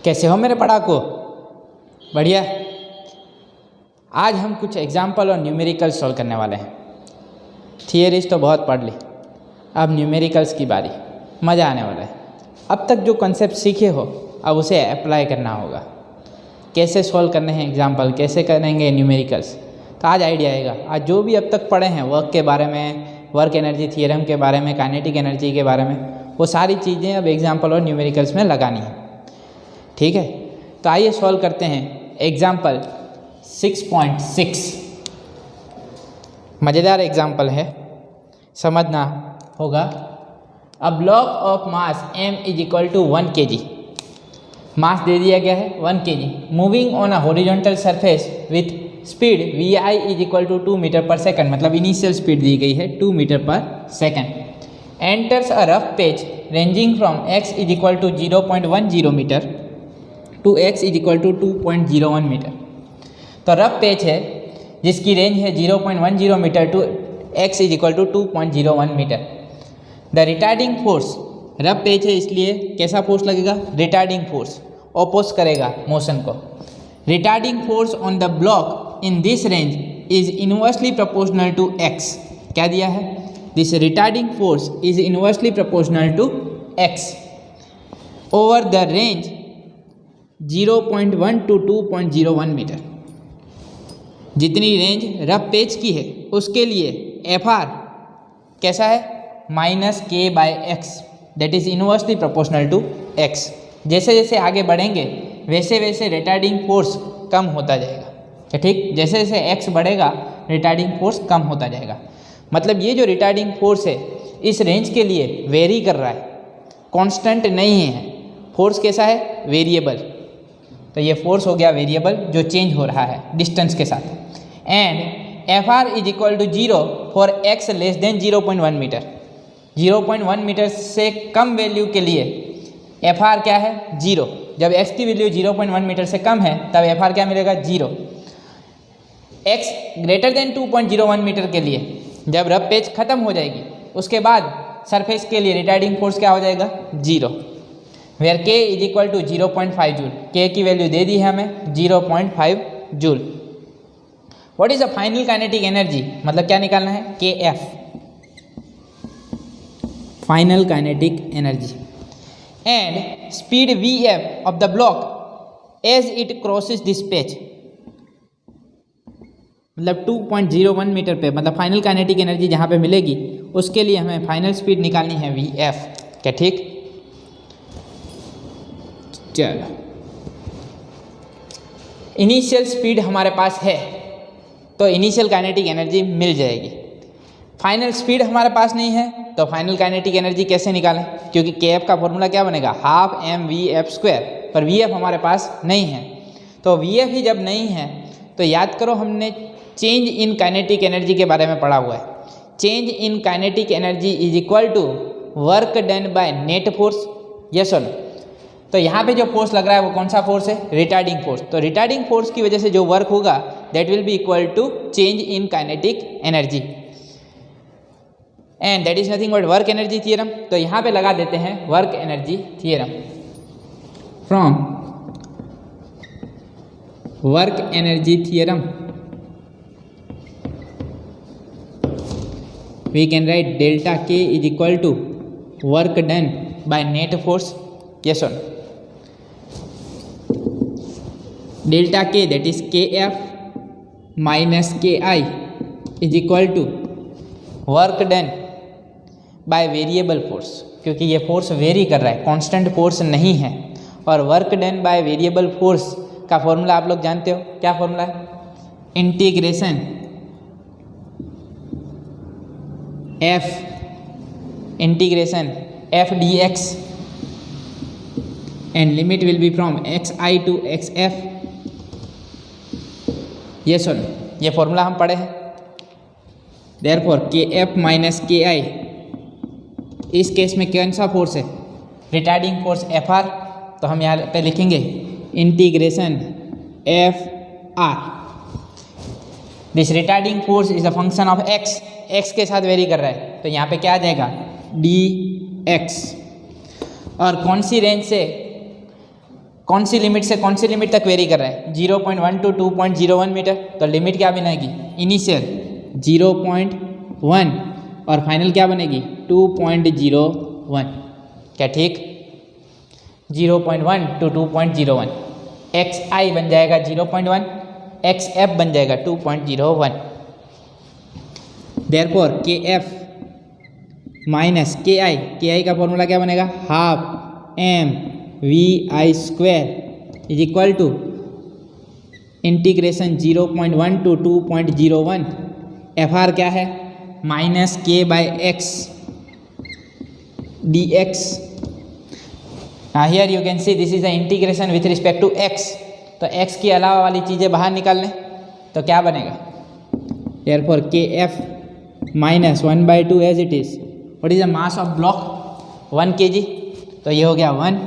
कैसे हो मेरे पढ़ाकू? बढ़िया। आज हम कुछ एग्जाम्पल और न्यूमेरिकल सॉल्व करने वाले हैं। थियरीज तो बहुत पढ़ ली, अब न्यूमेरिकल्स की बारी। मज़ा आने वाला है। अब तक जो कॉन्सेप्ट सीखे हो अब उसे अप्लाई करना होगा। कैसे सॉल्व करने हैं एग्जाम्पल, कैसे करेंगे न्यूमेरिकल्स, तो आज आइडिया आएगा। आज जो भी अब तक पढ़े हैं वर्क के बारे में, वर्क एनर्जी थ्योरम के बारे में, काइनेटिक एनर्जी के बारे में, वो सारी चीज़ें अब एग्जाम्पल और न्यूमेरिकल्स में लगानी है। ठीक है, तो आइए सॉल्व करते हैं एग्जाम्पल 6.6। मज़ेदार एग्जाम्पल है, समझना होगा। A block of mass m is equal to 1 kg। Mass दे दिया गया है 1 kg, moving on a horizontal surface with speed vi is equal to 2 metre per second, मतलब इनिशियल स्पीड दी गई है 2 metre per second. Enters a rough page ranging from x is equal to 0.10 metre to x is equal to 2.01 metre. तो rough page है जिसकी range है 0.10 metre to x is equal to 2.01 metre. The retarding force, rough page है इसलिए कैसा force लगेगा? Retarding force, oppose करेगा motion को। Retarding force on the block in this range is inversely proportional to x। क्या दिया है? This retarding force is inversely proportional to x over the range 0.1 to 2.01 metre. जितनी range rough page की है उसके लिए Fr कैसा है? -k/x, that is inversely proportional to x। जैसे जैसे आगे बढ़ेंगे वैसे वैसे रिटार्डिंग फोर्स कम होता जाएगा। ठीक, जैसे जैसे x बढ़ेगा रिटार्डिंग फोर्स कम होता जाएगा। मतलब ये जो रिटार्डिंग फोर्स है इस रेंज के लिए वेरी कर रहा है, कांस्टेंट नहीं है। फोर्स कैसा है? वेरिएबल। तो ये फोर्स हो गया वेरिएबल जो चेंज हो रहा है डिस्टेंस के साथ। And Fr is equal to 0 for x less than 0.1 metre. 0.1 metre से कम वैल्यू के लिए Fr क्या है? 0। जब x की वैल्यू 0.1 मीटर से कम है तब Fr क्या मिलेगा? 0। x ग्रेटर देन 2.01 मीटर के लिए जब रफ पेज खत्म हो जाएगी उसके बाद सरफेस के लिए रिटार्डिंग फोर्स क्या हो जाएगा? 0। Where k is equal to 0.5 joule. k की वैल्यू दे दी है हमें 0.5 joule. What is the final kinetic energy, मतलब क्या निकालना है? kF, final kinetic energy. And speed vf of the block as it crosses this page, मतलब 2.01 मीटर पे, मतलब फाइनल काइनेटिक एनर्जी जहाँ पे मिलेगी उसके लिए हमें फाइनल स्पीड निकालनी है vf। क्या ठीक? चलो, इनिशियल स्पीड हमारे पास है तो इनिशियल काइनेटिक एनर्जी मिल जाएगी। फाइनल स्पीड हमारे पास नहीं है तो फाइनल काइनेटिक एनर्जी कैसे निकालें? क्योंकि kF का फॉर्मूला क्या बनेगा? हाफ mvf², पर vf हमारे पास नहीं है। तो vf ही जब नहीं है तो याद करो हमने चेंज इन काइनेटिक एनर्जी के बारे में पढ़ा हुआ है। Change in kinetic energy is equal to work done by net force. Yes और नो? तो यहाँ पे जो फोर्स लग रहा है वो कौन सा फोर्स है? Retarding force. तो रिटार्डिंग फोर्स की वजह से जो वर्क होगा that will be equal to change in kinetic energy, and that is nothing but work energy theorem. तो यहाँ पे लगा देते हैं work energy theorem. From work energy theorem we can write delta k is equal to work done by net force. Yes और no? Delta k that is kF minus ki is equal to work done by variable force, क्योंकि ये force very कर रहा है, constant force नहीं है। और work done by variable force का फॉर्मूला आप लोग जानते हो, क्या फॉर्मूला है? Integration f dx and limit will be from xi to xf। ये सुन, ये फॉर्मूला हम पढ़े हैं। देयरफॉर kF माइनस ki, इस केस में कौन सा फोर्स है? Retarding force Fr। तो हम यहाँ पे लिखेंगे integration Fr। This retarding force is a function of x के साथ वेरी कर रहा है तो यहाँ पे क्या आ जाएगा? dx। और कौन सी रेंज से कौन सी लिमिट से कौन सी लिमिट तक वेरी कर रहा है, 0.1 टू 2.01 मीटर। तो लिमिट क्या बनेगी, इनिशियल 0.1 और फाइनल क्या बनेगी 2.01। क्या ठीक, 0.1 टू 2.01, एक्स आई बन जाएगा 0.1, एक्स एफ बन जाएगा 2.01। देयरफॉर के एफ माइनस के आई का फॉर्मूला क्या बनेगा, half M V I square is equal to integration 0.1 to 2.01। F R क्या है, minus K by X D X. Here you can see this is the integration with respect to X. तो X के अलावा वाली चीज़ें बाहर निकाल लें तो क्या बनेगा, therefore K F minus 1/2 as it is. What is the mass of block 1 kg। तो ये हो गया 1।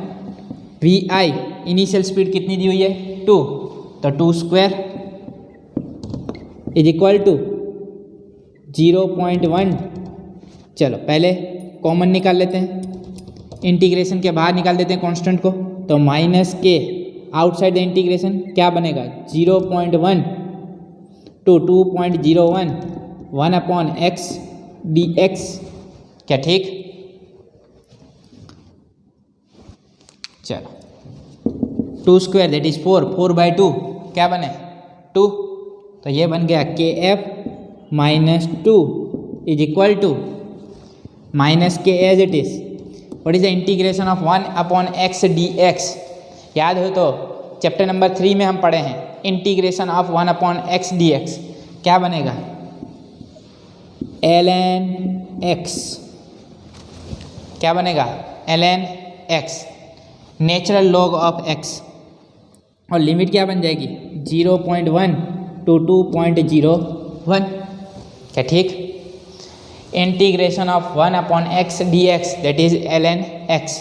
वी आई इनिशियल स्पीड कितनी दी हुई है 2, तो 2 स्क्वायर इज इक्वल टू 0.1। चलो पहले कॉमन निकाल लेते हैं, इंटीग्रेशन के बाहर निकाल देते हैं कांस्टेंट को। तो माइनस के आउटसाइड द इंटीग्रेशन क्या बनेगा 0.1 टू 2.01 1/x dx। क्या ठीक, चलो 2 स्क्वायर दैट इज 4/2 क्या बने 2। तो ये बन गया K F minus 2 is equal to minus K as it is. What is the integration of 1/x dx। याद हो तो चैप्टर नंबर 3 में हम पढ़े हैं इंटीग्रेशन ऑफ 1/x dx। क्या बनेगा ln x। क्या बनेगा ln x, natural log of x। और लिमिट क्या बन जाएगी 0.1 टू 2.01। क्या ठीक, integration of 1/x dx that is ln x।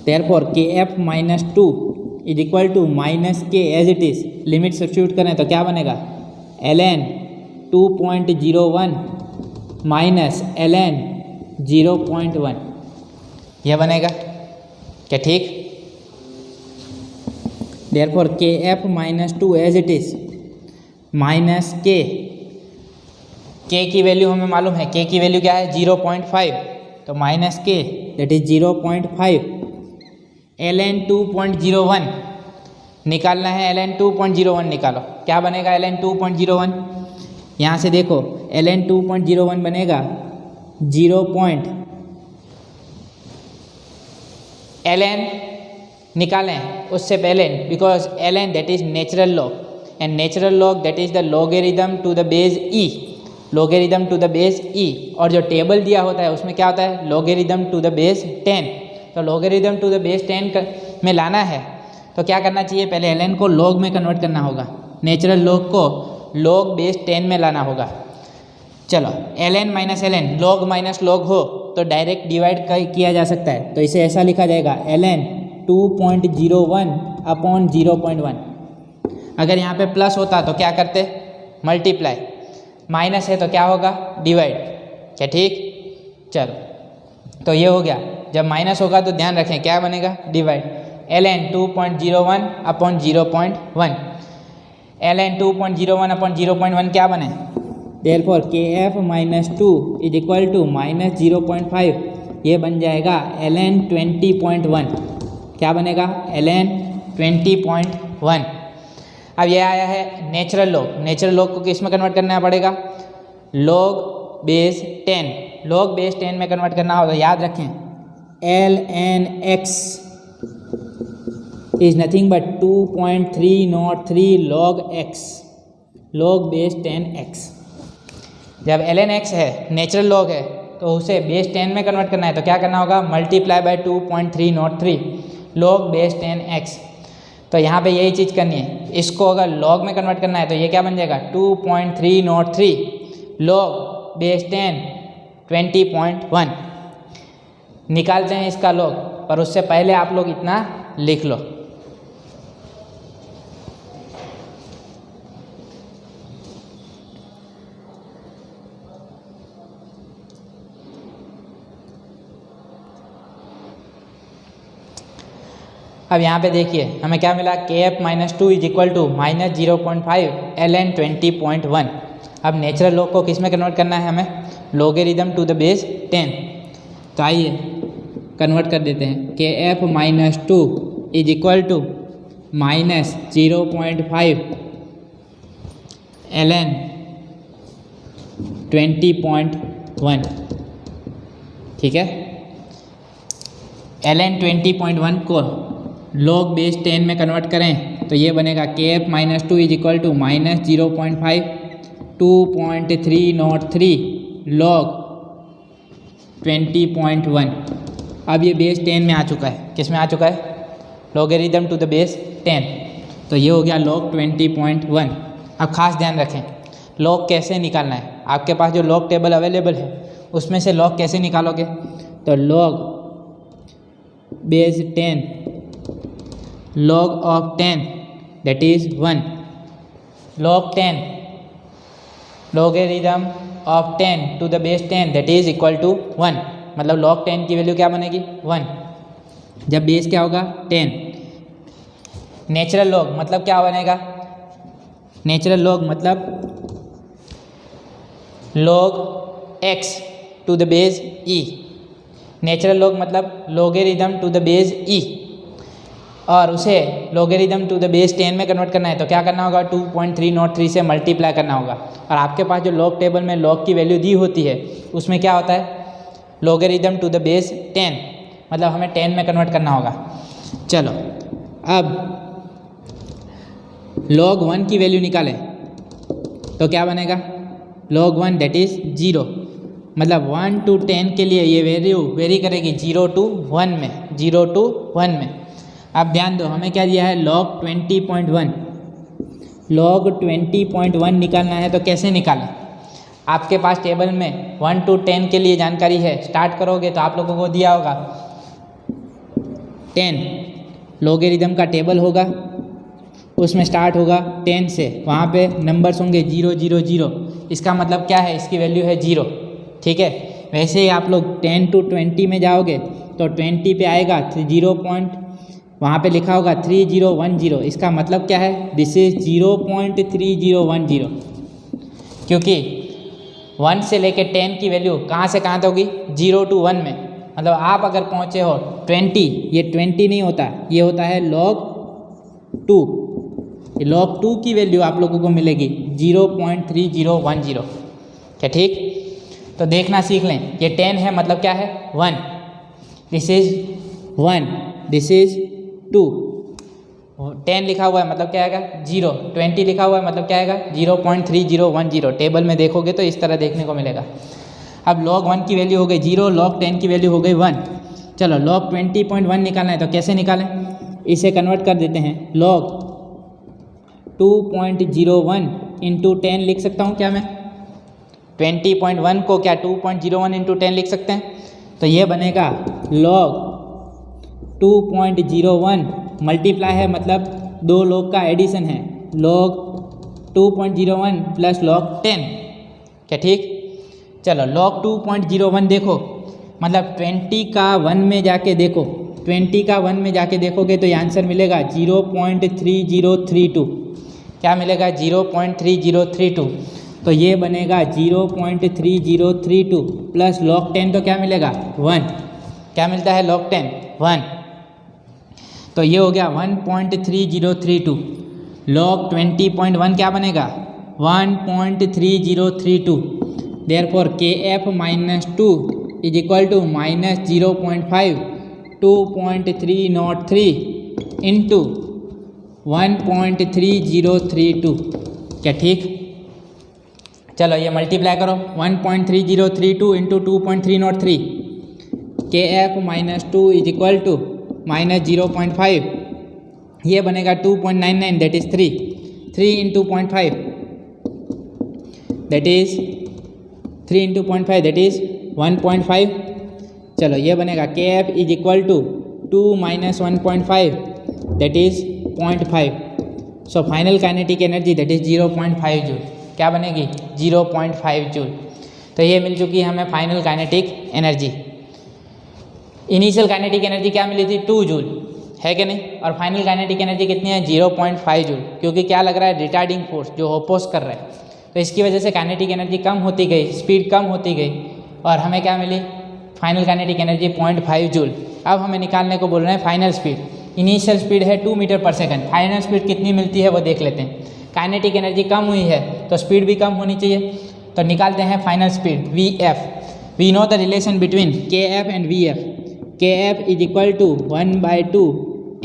Therefore K F minus 2 is equal to minus K as it is. Limit substitute करें तो क्या बनेगा ln 2.01 माइनस ln 0.1 यह बनेगा। क्या ठीक, therefore K F minus 2 as it is minus K की value हमें मालूम है, के की वैल्यू क्या है 0.5। तो माइनस के दैट इज 0.5 ln 2.01 निकालना है, ln 2.01 निकालो। क्या बनेगा ln 2.01, यहाँ से देखो ln 2.01 बनेगा 0. ln निकालें उससे पहले, because ln that is natural log and natural log that is the logarithm to the base e, logarithm to the base e। और जो टेबल दिया होता है उसमें क्या होता है लॉगरिथम टू द बेस 10। तो लॉगरिथम टू द बेस 10 में लाना है तो क्या करना चाहिए, पहले ln को लॉग में कन्वर्ट करना होगा, नेचुरल लॉग को लॉग बेस 10 में लाना होगा। चलो ln minus ln, log minus log हो तो डायरेक्ट डिवाइड किया जा सकता है। तो इसे ऐसा लिखा जाएगा ln 2.01/0.1। अगर यहाँ पे प्लस होता तो क्या करते मल्टीप्लाई, माइनस है तो क्या होगा डिवाइड। क्या ठीक, चलो तो ये हो गया। जब माइनस होगा तो ध्यान रखें क्या बनेगा डिवाइड। ln 2.01/0.1, ln 2.01/0.1 क्या बने, therefore K F minus 2 is equal to minus 0.5। ये बन जाएगा ln 20.1। क्या बनेगा ln 20.1। अब ये आया है नेचुरल लॉग, नेचुरल लॉग को किस में कन्वर्ट करना पड़ेगा लॉग बेस 10। लॉग बेस 10 में कन्वर्ट करना होगा, याद रखें ln x is nothing but 2.303 log x, log base 10x। जब ln x है नेचुरल लॉग है तो उसे बेस 10 में कन्वर्ट करना है तो क्या करना होगा multiply by 2.303 log base 10x। तो यहाँ पे यही चीज़ करनी है, इसको अगर लॉग में कन्वर्ट करना है तो ये क्या बन जाएगा 2.303 log बेस 10 20.1। निकालते हैं इसका लॉग, पर उससे पहले आप लोग इतना लिख लो। अब यहाँ पे देखिए हमें क्या मिला, kf minus 2 is equal to minus 0.5 ln 20.1। अब नेचुरल लॉग को किस में कन्वर्ट करना है हमें, लॉगरिदम टू द बेस 10। तो आइए कन्वर्ट कर देते हैं, kf minus 2 is equal to minus 0.5 ln 20.1, ठीक है। ln 20.1 को log बेस 10 में कन्वर्ट करें तो ये बनेगा kf minus 2 is equal to minus 0.5 2.303 log 20.1। अब ये बेस 10 में आ चुका है, किस में आ चुका है, लॉगरिदम टू द बेस 10। तो ये हो गया log 20.1। अब खास ध्यान रखें, log कैसे निकालना है, आपके पास जो log टेबल अवेलेबल है उसमें से log कैसे निकालोगे, तो log base 10 log of 10 that is 1, log 10 logarithm of 10 to the base 10 that is equal to 1। मतलब log 10 की वैल्यू क्या बनेगी, 1, जब बेस क्या होगा 10। नेचुरल log मतलब क्या बनेगा, नेचुरल log मतलब log x to the base e। Natural log मतलब logarithm to the base e, और उसे लॉगरिदम टू द बेस 10 में कन्वर्ट करना है तो क्या करना होगा, 2.303 से मल्टीप्लाई करना होगा। और आपके पास जो लॉग टेबल में लॉग की वैल्यू दी होती है उसमें क्या होता है, लॉगरिदम टू द बेस 10, मतलब हमें 10 में कन्वर्ट करना होगा। चलो अब log 1 की वैल्यू निकालें तो क्या बनेगा, log 1 दैट इज़ 0, मतलब 1 to 10 के लिए ये वैल्यू वेरी करेगी 0 to 1 में, 0 to 1 में। अब ध्यान दो हमें क्या दिया है, log 20.1, log 20.1 निकालना है तो कैसे निकालें, आपके पास टेबल में 1 to 10 के लिए जानकारी है, स्टार्ट करोगे तो आप लोगों को दिया होगा 10 लॉगरिदम का टेबल होगा, उसमें स्टार्ट होगा 10 से, वहाँ पे नंबर्स होंगे 0 0 0, इसका मतलब क्या है, इसकी वैल्यू है 0, ठीक है। वैसे ही आप लोग 10 to 20 में जाओगे तो 20 पे आएगा 0 पॉइंट, वहाँ पे लिखा होगा 3010, इसका मतलब क्या है, दिस इज 0.3010, क्योंकि 1 से लेके 10 की वैल्यू कहाँ से कहाँ तक होगी, 0 to 1 में। मतलब आप अगर पहुँचे हो 20, ये 20 नहीं होता, ये होता है log 2, log 2 की वैल्यू आप लोगों को मिलेगी 0.3010, क्या ठीक। तो देखना सीख लें, ये 10 है मतलब क्या है 1, दिस इज 1, दिस इज 2, 10 लिखा हुआ है मतलब क्या आएगा 0, 20 लिखा हुआ है मतलब क्या आएगा 0.3010। टेबल में देखोगे तो इस तरह देखने को मिलेगा। अब log 1 की वैल्यू हो गई 0, log 10 की वैल्यू हो गई 1। चलो log 20.1 निकालना है तो कैसे निकालें, इसे कन्वर्ट कर देते हैं, log 2.01 इंटू 10 लिख सकता हूँ क्या मैं, 20.1 को क्या 2.01 इंटू 10 लिख सकते हैं, तो ये बनेगा log 2.01 मल्टीप्लाई है मतलब दो log का एडिशन है, log 2.01 प्लस log 10, क्या ठीक। चलो log 2.01 देखो, मतलब 20 का 1 में जाके देखो, 20 का 1 में जाके देखोगे तो ये आंसर मिलेगा 0.3032, क्या मिलेगा 0.3032, तो ये बनेगा 0.3032 प्लस log 10 तो क्या मिलेगा 1, क्या मिलता है log 10 1, तो ये हो गया 1.3032। log 20.1 क्या बनेगा 1.3032, therefore kf minus 2 is equal to minus 0.5 2.303 into 1.3032, क्या ठीक। चलो ये मल्टीप्लाई करो, 1.3032 into 2.303, kf minus 2 is equal to minus 0.5, ये बनेगा 2.99 that is 3 into 0.5 that is 3 into 0.5 that is 1.5। चलो ये बनेगा kf is equal to 2 minus 1.5 that is 0.5। So final kinetic energy that is 0.5 joule, क्या बनेगी 0.5 जूल। तो ये मिल चुकी है हमें final kinetic energy. Initial kinetic energy क्या मिली थी 2 जूल, है कि नहीं। और फाइनल काइनेटिक एनर्जी कितनी है 0.5 जूल, क्योंकि क्या लग रहा है रिटार्डिंग फोर्स जो अपोज कर रहा है, तो इसकी वजह से काइनेटिक एनर्जी कम होती गई, स्पीड कम होती गई और हमें क्या मिली फाइनल काइनेटिक एनर्जी 0.5 जूल। अब हमें निकालने को बोल रहे हैं फाइनल स्पीड। इनिशियल स्पीड है 2 metre per second, final speed कितनी मिलती है वो देख लेते हैं। काइनेटिक एनर्जी कम हुई है तो स्पीड भी कम होनी चाहिए, तो निकालते हैं final speed Vf। We know the relation between Kf and Vf। Kf is equal to 1/2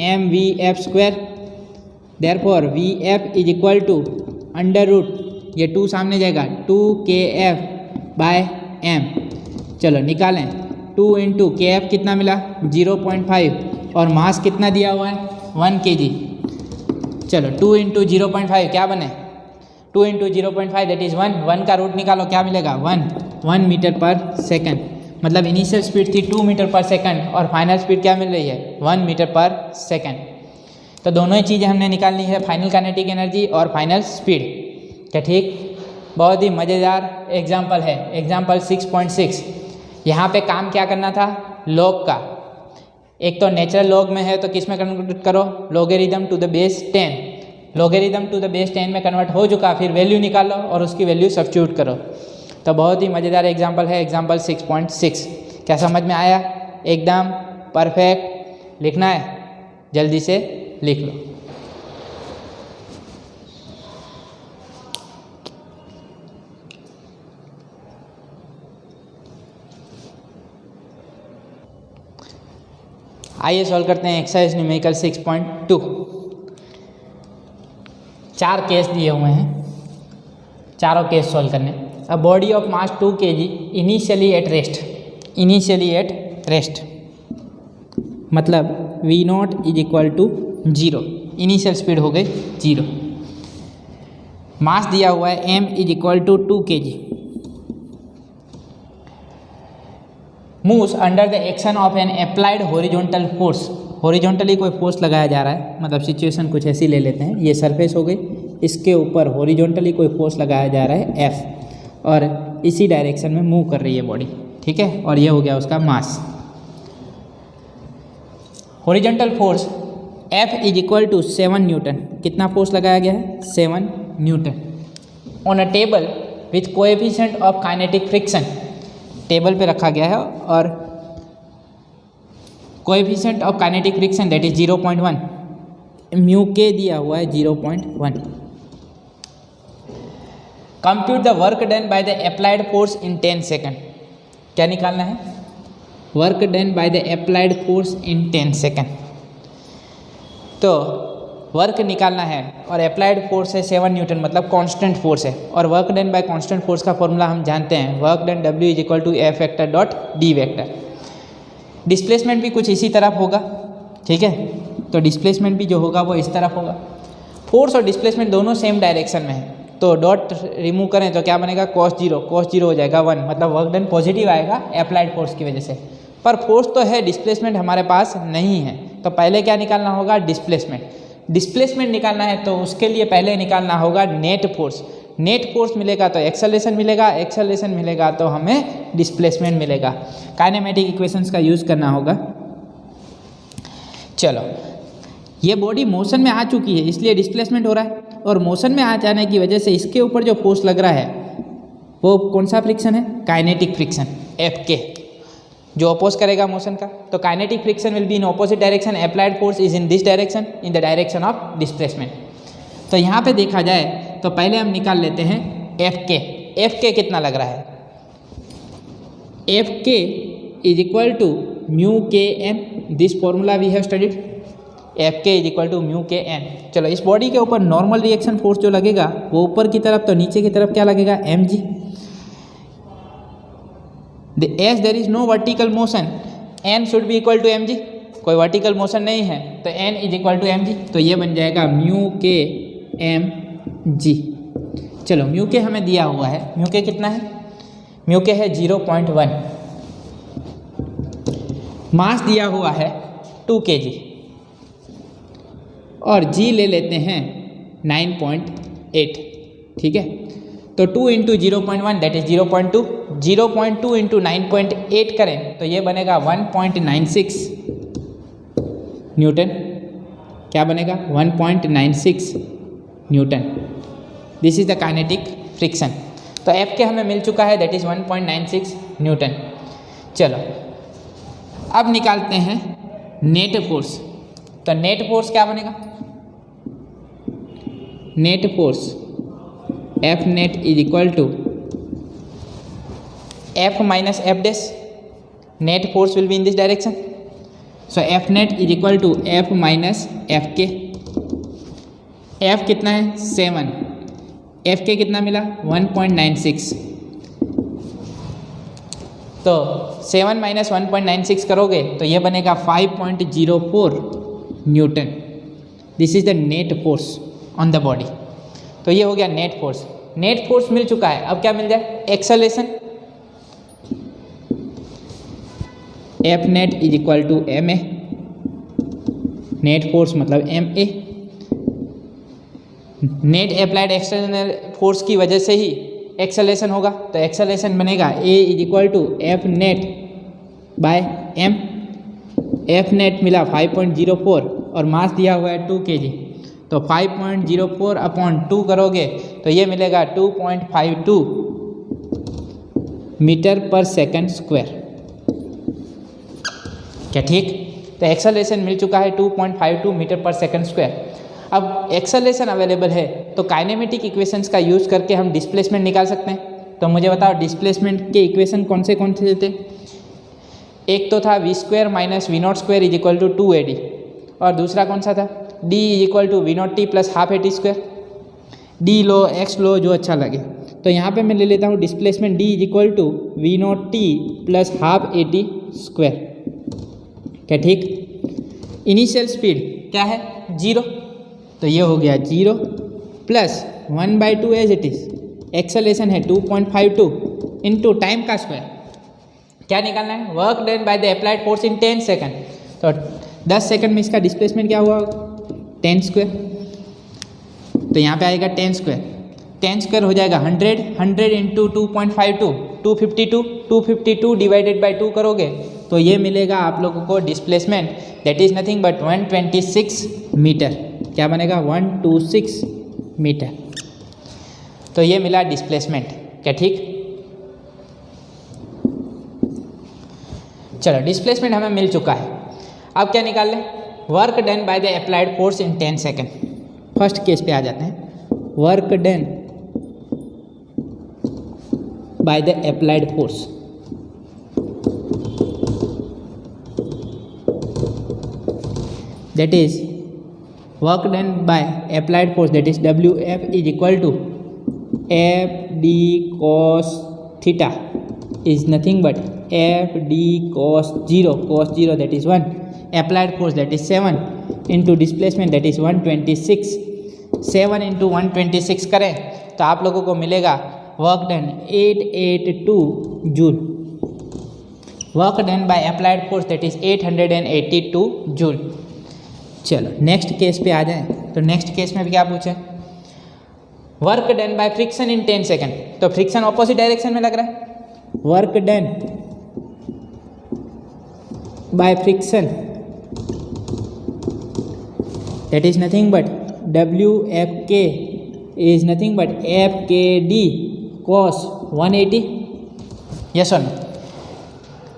mvf²। Therefore Vf is equal to under root, ये 2 सामने जाएगा 2kf/m। चलो निकालें, 2 इंटू kf कितना मिला 0.5 और मास कितना दिया हुआ है 1 kg। चलो 2 इंटू 0.5 क्या बने 2 इंटू 0.5 दैट इज़ 1 का रूट निकालो क्या मिलेगा 1 मीटर पर सेकंड। मतलब इनिशियल स्पीड थी 2 मीटर पर सेकंड और फाइनल स्पीड क्या मिल रही है 1 मीटर पर सेकंड। तो दोनों ही चीज़ें हमने निकालनी है, फाइनल काइनेटिक एनर्जी और फाइनल स्पीड। क्या ठीक, बहुत ही मज़ेदार एग्जाम्पल है। एग्जाम्पल 6.6। यहाँ पे काम क्या करना था लॉग का, एक तो नेचुरल लॉग में है तो किस में कन्वर्ट करो logarithm to the base 10। Logarithm to the base 10 में कन्वर्ट हो चुका, फिर वैल्यू निकालो और उसकी वैल्यू सब्स्टिट्यूट करो। तो बहुत ही मज़ेदार एग्जाम्पल है एग्जाम्पल 6.6। क्या समझ में आया, एकदम परफेक्ट। लिखना है जल्दी से लिख लो। आइए सॉल्व करते हैं एक्सरसाइज न्यूमेरिकल 6.2। 4 केस दिए हुए हैं, चारों केस सॉल्व करने। A body of mass 2 kg initially at rest. Initially at rest मतलब V0 is equal to 0, initial speed हो गई 0। मास दिया हुआ है m is equal to 2 kg। Moves under the action of an applied horizontal force. Horizontally कोई force लगाया जा रहा है, मतलब सिचुएशन कुछ ऐसी ले लेते हैं, ये सरफेस हो गई, इसके ऊपर हॉरिजॉन्टली कोई फोर्स लगाया जा रहा है F और इसी डायरेक्शन में मूव कर रही है बॉडी, ठीक है। और ये हो गया उसका mass. Horizontal force F is equal to 7 newton. कितना फोर्स लगाया गया है 7 newton on a table with coefficient of kinetic friction. Table पे रखा गया है और coefficient of kinetic friction that is 0.1, mu K दिया हुआ है 0.1। Compute the work done by the applied force in 10 second. क्या निकालना है work done by the applied force in 10 second. तो वर्क निकालना है और अप्लाइड फोर्स है 7 न्यूटन, मतलब कांस्टेंट फोर्स है। और work done by constant force का फॉर्मूला हम जानते हैं, work done W is equal to F vector dot D vector. Displacement भी कुछ इसी तरफ होगा, ठीक है। तो डिस्प्लेसमेंट भी जो होगा वो इस तरफ होगा। फोर्स और डिस्प्लेसमेंट दोनों सेम डायरेक्शन में है, तो डॉट रिमूव करें तो क्या बनेगा cos 0 हो जाएगा 1, मतलब वर्क डन पॉजिटिव आएगा अप्लाइड फोर्स की वजह से। पर फोर्स तो है, डिस्प्लेसमेंट हमारे पास नहीं है, तो पहले क्या निकालना होगा डिस्प्लेसमेंट। डिस्प्लेसमेंट निकालना है तो उसके लिए पहले निकालना होगा नेट फोर्स। नेट फोर्स मिलेगा तो एक्सेलरेशन मिलेगा, एक्सेलरेशन मिलेगा तो हमें डिस्प्लेसमेंट मिलेगा। काइनेमेटिक इक्वेशंस का यूज़ करना होगा। चलो, ये बॉडी मोशन में आ चुकी है इसलिए डिस्प्लेसमेंट हो रहा है, और मोशन में आ जाने की वजह से इसके ऊपर जो फोर्स लग रहा है वो कौन सा फ्रिक्शन है काइनेटिक फ्रिक्शन Fk, जो अपोज करेगा मोशन का। तो kinetic friction will be in opposite direction, applied force is in this direction, in the direction of displacement. तो यहाँ पे देखा जाए तो पहले हम निकाल लेते हैं Fk। Fk कितना लग रहा है, Fk is equal to mu K N, this formula we have studied. Fk is equal to mu K N. चलो, इस बॉडी के ऊपर नॉर्मल रिएक्शन फोर्स जो लगेगा वो ऊपर की तरफ, तो नीचे की तरफ क्या लगेगा mg। As there is no vertical motion, n should be equal to mg। कोई वर्टिकल मोशन नहीं है तो n is equal to mg, तो ये बन जाएगा म्यू के mg। चलो, म्यू के हमें दिया हुआ है, म्यू के कितना है, म्यू के है 0.1। मास दिया हुआ है 2 kg और g ले लेते हैं 9.8, ठीक है। तो 2 इंटू 0.1 दैट इज 0.2, 0.2 इंटू 9.8 करें तो ये बनेगा 1.96 न्यूटन। क्या बनेगा 1.96 Newton. This is the kinetic friction. तो एफ के हमें मिल चुका है, दैट इज 1.96 न्यूटन। चलो अब निकालते हैं नेट फोर्स। तो नेट फोर्स क्या बनेगा, net force F net is equal to F minus F dash. Net force will be in this direction, so F net is equal to F minus F K. F कितना है 7, F के कितना मिला 1.96। तो 7 minus 1.96 करोगे तो ये बनेगा 5.04 newton. This is the net force on the body. तो ये हो गया नेट फोर्स। नेट फोर्स मिल चुका है, अब क्या मिल जाए acceleration. F net is equal to M A, net force मतलब M A. Net applied external force की वजह से ही एक्सेलरेशन होगा, तो एक्सेलरेशन बनेगा A is equal to F net by M. F net मिला 5.04 और मास दिया हुआ है 2 kg, तो 5.04 अपॉन 2 करोगे तो ये मिलेगा 2.52 मीटर पर सेकंड स्क्वायर। क्या ठीक? तो एक्सेलरेशन मिल चुका है 2.52 मीटर पर सेकंड स्क्वायर। अब एक्सेलरेशन अवेलेबल है तो काइनेमेटिक इक्वेशंस का यूज़ करके हम डिस्प्लेसमेंट निकाल सकते हैं। तो मुझे बताओ डिस्प्लेसमेंट के इक्वेशन कौन से थे। एक तो था V square minus V not square is equal to 2AD, और दूसरा कौन सा था D is equal to V not T plus half AT square. D लो एक्स लो जो अच्छा लगे। तो यहाँ पे मैं ले लेता हूँ displacement D is equal to V not T plus half AT square. क्या ठीक? इनिशियल स्पीड क्या है 0, तो ये हो गया 0 plus 1/2 as it is. Acceleration है 2.52 इंटू टाइम का स्क्वायर। क्या निकालना है work done by the applied force in 10 second. तो 10 सेकंड में इसका डिस्प्लेसमेंट क्या हुआ 10 स्क्वायर, तो यहाँ पे आएगा 10 स्क्वायर। 10 स्क्वायर हो जाएगा 100, 100 इंटू 2.52 252 डिवाइडेड बाई 2 करोगे तो ये मिलेगा आप लोगों को displacement, that is nothing but 126 metre. क्या बनेगा 126 मीटर। तो ये मिला डिस्प्लेसमेंट। क्या ठीक? चलो डिस्प्लेसमेंट हमें मिल चुका है, अब क्या निकाल लें work done by the applied force in 10 second. First case पे आ जाते हैं, work done by the applied force. That is work done by applied force, that is WF is equal to FD cos theta is nothing but FD cos 0 that is 1, applied force that is 7 into displacement that is 126। 7 into 126 करें तो आप लोगों को मिलेगा work done 882 joule. Work done by applied force that is 882 joule. चलो next case पे आ जाएं, तो नेक्स्ट केस में भी क्या पूछे work done by friction in 10 second. तो फ्रिक्शन ऑपोजिट डायरेक्शन में लग रहा है, work done by friction that is nothing but WFK is nothing but FKD cos 180। Yes और नो?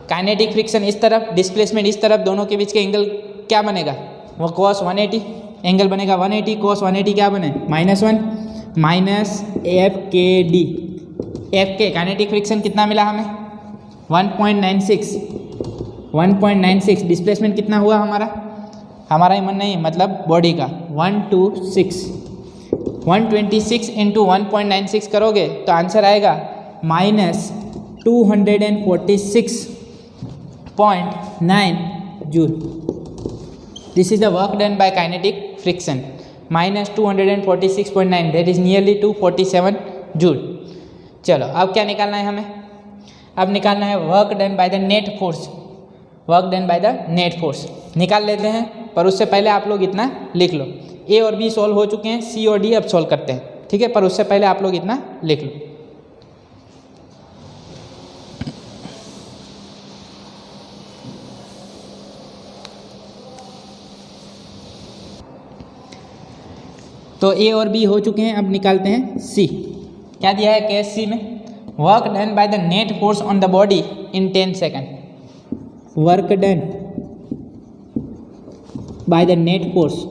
काइनेटिक फ्रिक्शन इस तरफ, डिस्प्लेसमेंट इस तरफ, दोनों के बीच के एंगल क्या बनेगा वो cos 180 एंगल बनेगा 180। cos 180 क्या बने -1 minus FKD। FK kinetic friction कितना मिला हमें 1.96 डिस्प्लेसमेंट कितना हुआ हमारा ही मन नहीं मतलब बॉडी का 126 इंटू 1.96 करोगे तो आंसर आएगा -246.9 joule. This is the work done bye kinetic friction -246.9 that is nearly 247 joule. चलो अब क्या निकालना है हमें, अब निकालना है work done by the net force. Work done by the net force निकाल लेते हैं, पर उससे पहले आप लोग इतना लिख लो। ए और बी सॉल्व हो चुके हैं, सी और डी अब सॉल्व करते हैं, ठीक है। पर उससे पहले आप लोग इतना लिख लो। तो ए और बी हो चुके हैं, अब निकालते हैं सी। क्या दिया है केस सी में? Work done by the net force on the body in 10 second. Work done by the net force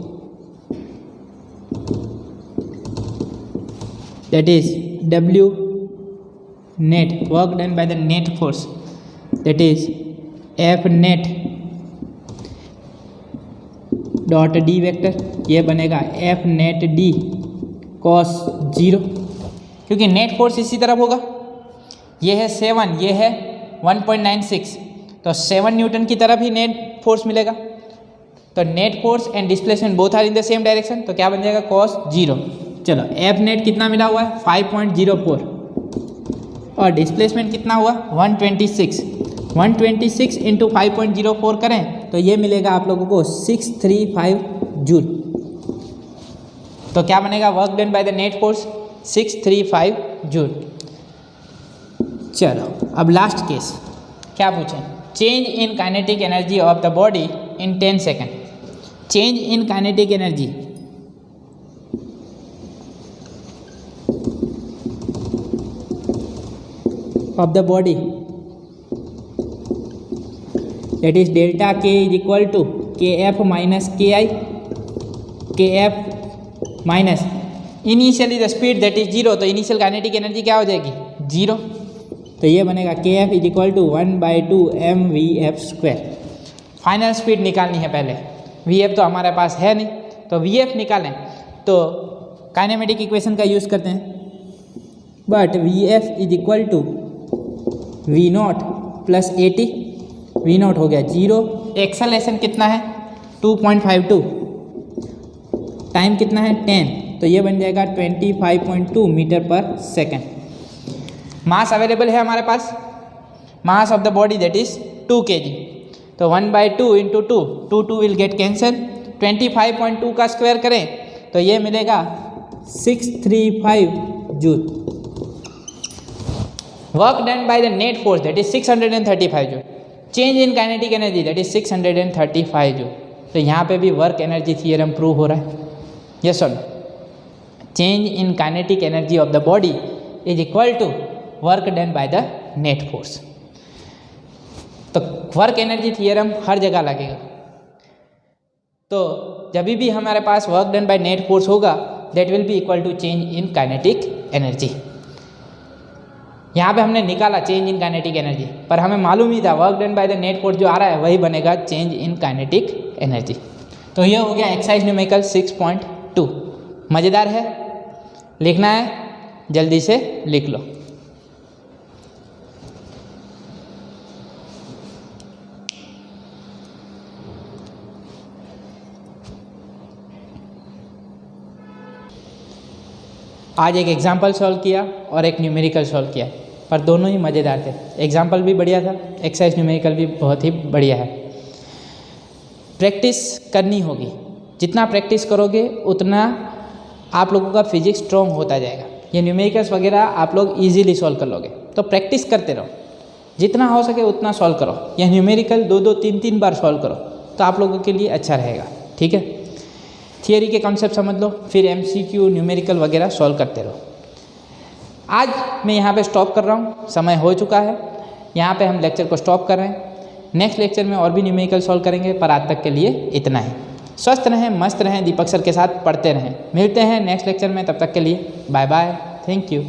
that is W net, work done by the net force that is F net dot D vector, ये बनेगा F net D cos 0, क्योंकि net force इसी तरफ होगा। ये है 7, ये है 1.96, तो 7 न्यूटन की तरफ ही नेट फोर्स मिलेगा। तो net force and displacement both are in the same direction, तो क्या बन जाएगा cos 0। चलो एफ नेट कितना मिला हुआ है 5.04 और डिस्प्लेसमेंट कितना हुआ 126 इंटू 5.04 करें तो ये मिलेगा आप लोगों को 635 जूल। तो क्या बनेगा work done by the net force 635 joule. चलो अब लास्ट केस क्या पूछें? Change in kinetic energy of the body in 10 second. Change in kinetic energy of the body, that is delta K is equal to KF minus KI, KF minus initially the speed that is 0, तो initial kinetic energy क्या हो जाएगी 0, तो ये बनेगा KF is equal to 1/2 mvf square। Final speed निकालनी है पहले, VF तो हमारे पास है नहीं, तो VF निकालें तो काइनेमेटिक इक्वेशन का यूज़ करते हैं, but VF is equal to V0 plus 80, V0 हो गया 0, एक्सेलरेशन कितना है 2.52, टाइम कितना है 10, तो ये बन जाएगा 25.2 मीटर पर सेकेंड। मास अवेलेबल है हमारे पास, mass of the body that is 2 kg, तो 1/2 इंटू 2 विल गेट कैंसल, 25.2 का स्क्वायर करें तो ये मिलेगा 635 joule. Work done by the net force that is 635 joule. Change in kinetic energy that is 635 joule. तो यहाँ पे भी वर्क एनर्जी थियरम प्रूव हो रहा है। यस और no? Change in kinetic energy of the body is equal to work done by the net force. तो work energy theorem हर जगह लगेगा। तो जब भी हमारे पास work done by net force होगा that will be equal to change in kinetic energy. यहाँ पे हमने निकाला चेंज इन काइनेटिक एनर्जी, पर हमें मालूम ही था work done by the net force जो आ रहा है वही बनेगा चेंज इन काइनेटिक एनर्जी। तो ये हो गया एक्सरसाइज न्यूमेरिकल 6.2। मज़ेदार है, लिखना है जल्दी से लिख लो। आज एक एग्जाम्पल सॉल्व किया और एक न्यूमेरिकल सॉल्व किया, पर दोनों ही मज़ेदार थे। एग्जाम्पल भी बढ़िया था, एक्सरसाइज न्यूमेरिकल भी बहुत ही बढ़िया है। प्रैक्टिस करनी होगी, जितना प्रैक्टिस करोगे उतना आप लोगों का फिजिक्स स्ट्रॉन्ग होता जाएगा। ये न्यूमेरिकल्स वगैरह आप लोग इजीली सॉल्व कर लोगे। तो प्रैक्टिस करते रहो, जितना हो सके उतना सॉल्व करो। यह न्यूमेरिकल 2-2, 3-3 बार सॉल्व करो तो आप लोगों के लिए अच्छा रहेगा। ठीक है, थियरी के कॉन्सेप्ट समझ लो, फिर MCQ न्यूमेरिकल वगैरह सॉल्व करते रहो। आज मैं यहाँ पे स्टॉप कर रहा हूँ, समय हो चुका है। यहाँ पे हम लेक्चर को स्टॉप कर रहे हैं। नेक्स्ट लेक्चर में और भी न्यूमेरिकल सॉल्व करेंगे, पर आज तक के लिए इतना ही। स्वस्थ रहें, मस्त रहें, दीपक सर के साथ पढ़ते रहें। मिलते हैं नेक्स्ट लेक्चर में, तब तक के लिए बाय बाय, थैंक यू।